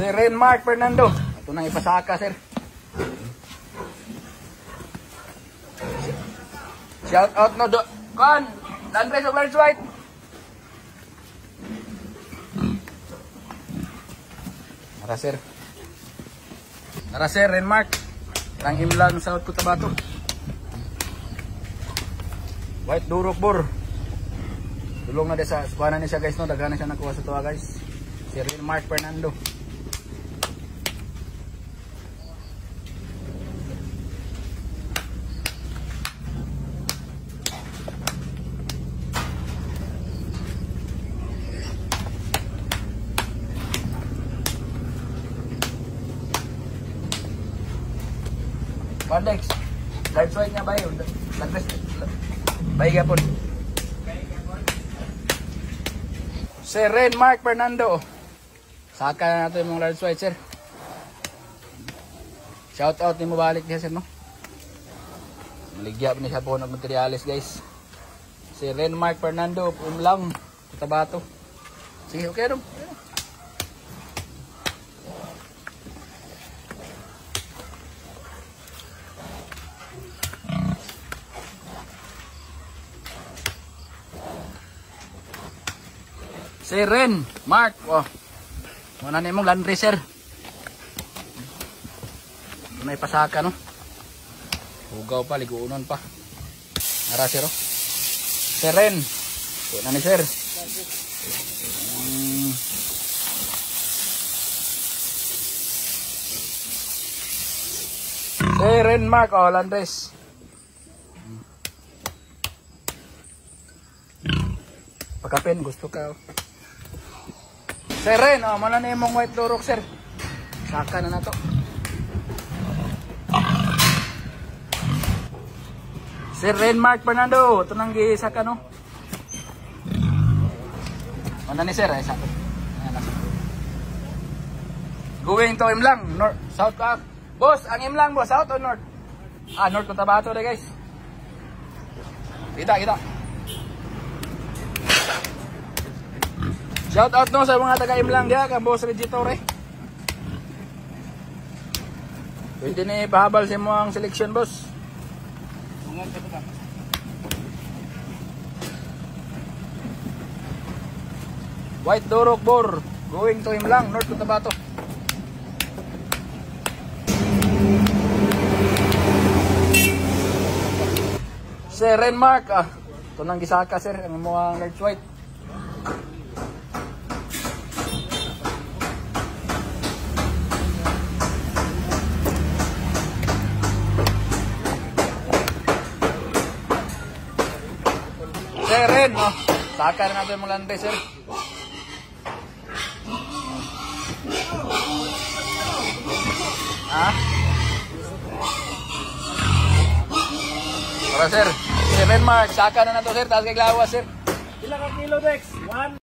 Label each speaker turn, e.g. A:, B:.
A: Sir Renmark Fernando. Ito nang ipasaka, sir. Shout out no do. Kon, Landres of Large White. Tara sir, Renmark. Ang imlang South Cotabato. White Durok Bor. Tulong na sa kuha na niya siya guys, no? Daghan na siya nakuha sa tuwa guys. Si Renmark Fernando. Pandex, large white nga ba yun? Lagres, bayi gapon. Sir Renmark Fernando. Saka na natin yung large white, sir. Shout out ni mo balik niya, sir, no? Maligya niya siya po ng materialis, guys. Sir Renmark Fernando, Umlang, Cotabato. Sige, okay, no? Sir Ren, Mark, oh. Muna na mong land racer. May pasaka, no? Hugaw pa, liguunan pa. Nara, sir, oh. Sir Ren. Muna ni sir. Sir Ren, Mark, oh, land race. Pagkapin, gusto ka, oh. Sir Ren, oh, muna na yung white durok, sir. Saka na na to. Sir Renmark Fernando, ito nang gisaka, no? Muna ni sir, ay saka. Going to Imlang, north, south ka. Boss, ang Imlang, boss, south o north? Ah, north Cotabato na, guys. Kita. Shout out no sa mga taga-Imlang diya, kang boss Regitore. Pwede ni pahabal sa mo ang selection, boss. White Durok Bor, going to Imlang, North Cotabato. Sir Renmark, ito nang gisaka, sir, ang mga large white. Sir Ren, oh. Saka na natin yung mga lande, sir. Ha? Para, sir. Sir Renmark, saka na nato, sir. Taas kay Glawa, sir.
B: Ilang kilo, Dex? 1